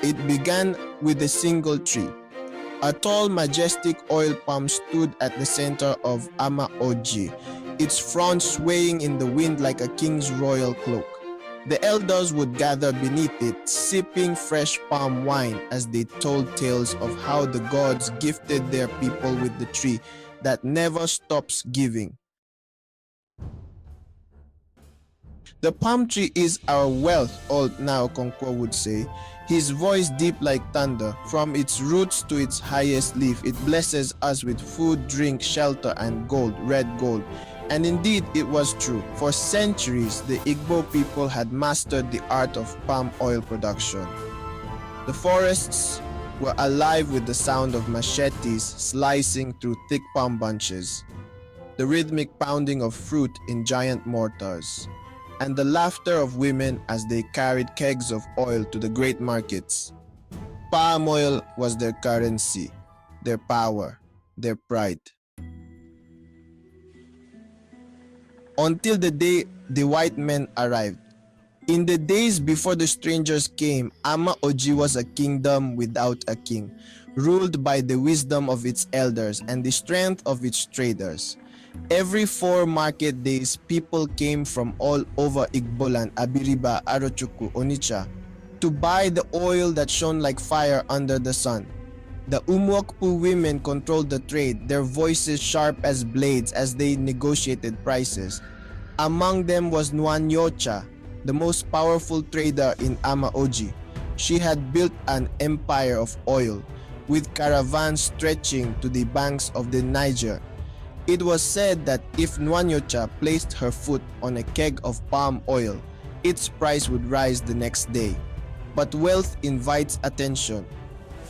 It began with a single tree. A tall, majestic oil palm stood at the center of Ama Oji, its frond swaying in the wind like a king's royal cloak. The elders would gather beneath it, sipping fresh palm wine as they told tales of how the gods gifted their people with the tree that never stops giving. The palm tree is our wealth, old Nao Konkwo would say, his voice deep like thunder. From its roots to its highest leaf, it blesses us with food, drink, shelter, and gold, red gold. And indeed, it was true. For centuries, the Igbo people had mastered the art of palm oil production. The forests were alive with the sound of machetes slicing through thick palm bunches, the rhythmic pounding of fruit in giant mortars, and the laughter of women as they carried kegs of oil to the great markets. Palm oil was their currency, their power, their pride. Until the day the white men arrived. In the days before the strangers came, Ama Oji was a kingdom without a king, ruled by the wisdom of its elders and the strength of its traders. Every 4 market days, people came from all over Igboland, Abiriba, Arochukwu, Onitsha, to buy the oil that shone like fire under the sun. The Umwokpu women controlled the trade, their voices sharp as blades as they negotiated prices. Among them was Nwanyocha, the most powerful trader in Ama Oji. She had built an empire of oil, with caravans stretching to the banks of the Niger. It was said that if Nwanyocha placed her foot on a keg of palm oil, its price would rise the next day. But wealth invites attention,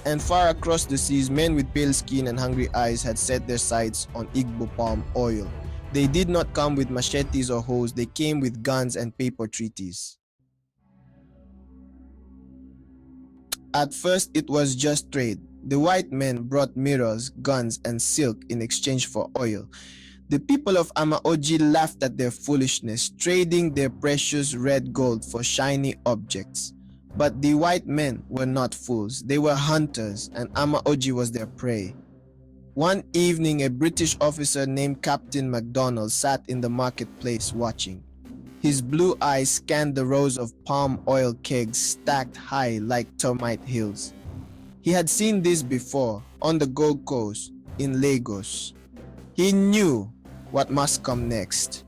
and far across the seas, men with pale skin and hungry eyes had set their sights on Igbo palm oil. They did not come with machetes or hoes, they came with guns and paper treaties. At first, it was just trade. The white men brought mirrors, guns, and silk in exchange for oil. The people of Ama Oji laughed at their foolishness, trading their precious red gold for shiny objects. But the white men were not fools. They were hunters, and Ama Oji was their prey. One evening, a British officer named Captain MacDonald sat in the marketplace watching. His blue eyes scanned the rows of palm oil kegs stacked high like termite hills. He had seen this before on the Gold Coast in Lagos. He knew what must come next.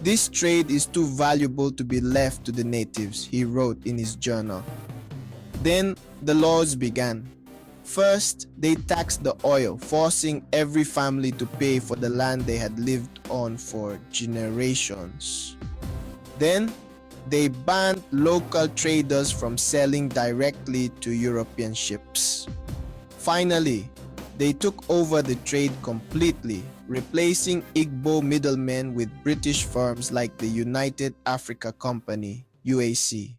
This trade is too valuable to be left to the natives, he wrote in his journal. Then the laws began. First, they taxed the oil, forcing every family to pay for the land they had lived on for generations. Then, they banned local traders from selling directly to European ships. Finally, they took over the trade completely, replacing Igbo middlemen with British firms like the United Africa Company, UAC.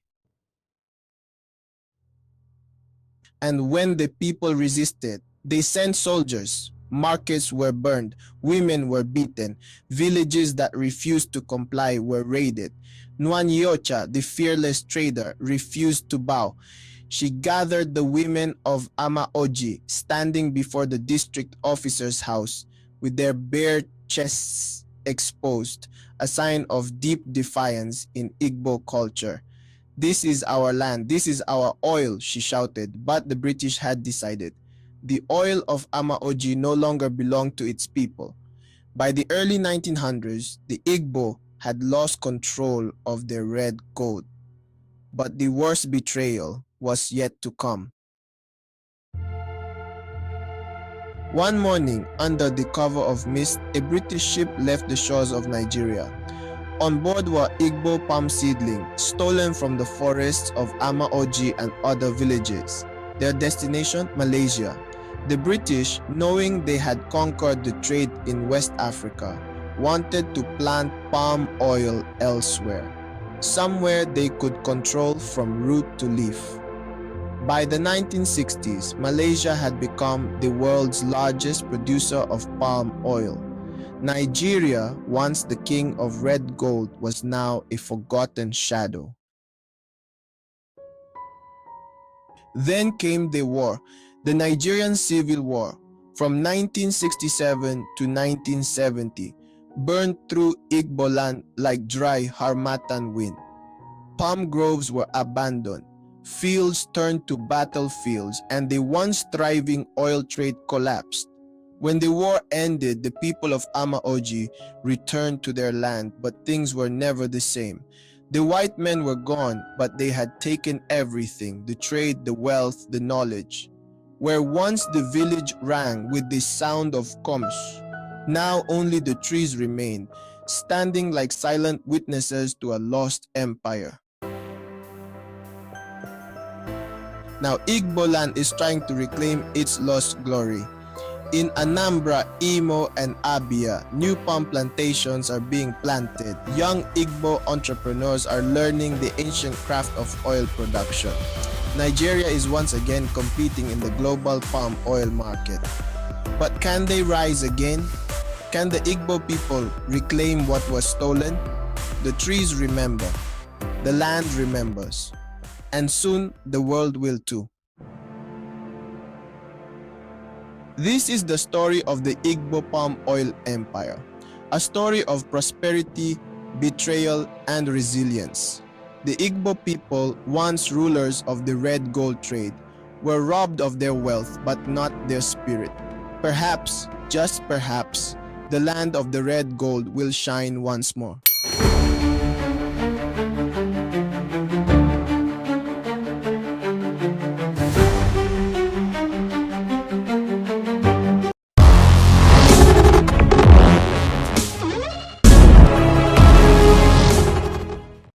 And when the people resisted, they sent soldiers. Markets were burned, women were beaten, villages that refused to comply were raided. Nwanyocha, the fearless trader, refused to bow. She gathered the women of Ama Oji, standing before the district officer's house, with their bare chests exposed, a sign of deep defiance in Igbo culture. "This is our land, this is our oil," she shouted, but the British had decided. The oil of Ama Oji no longer belonged to its people. By the early 1900s, the Igbo had lost control of their red gold. But the worst betrayal was yet to come. One morning, under the cover of mist, a British ship left the shores of Nigeria. On board were Igbo palm seedlings, stolen from the forests of Ama Oji and other villages. Their destination, Malaysia. The British, knowing they had conquered the trade in West Africa, wanted to plant palm oil elsewhere, somewhere they could control from root to leaf. By the 1960s, Malaysia had become the world's largest producer of palm oil. Nigeria, once the king of red gold, was now a forgotten shadow. Then came the war, the Nigerian Civil War, from 1967 to 1970, burned through Igbo land like dry Harmattan wind. Palm groves were abandoned, fields turned to battlefields, and the once thriving oil trade collapsed. When the war ended, the people of Amaoji returned to their land, but things were never the same. The white men were gone, but they had taken everything: the trade, the wealth, the knowledge. Where once the village rang with the sound of coms, now only the trees remained, standing like silent witnesses to a lost empire. Now Igbo land is trying to reclaim its lost glory. In Anambra, Imo, and Abia, new palm plantations are being planted. Young Igbo entrepreneurs are learning the ancient craft of oil production. Nigeria is once again competing in the global palm oil market. But can they rise again? Can the Igbo people reclaim what was stolen? The trees remember, the land remembers, and soon the world will too. This is the story of the Igbo Palm Oil Empire, a story of prosperity, betrayal, and resilience. The Igbo people, once rulers of the red gold trade, were robbed of their wealth but not their spirit. Perhaps, just perhaps, the land of the red gold will shine once more.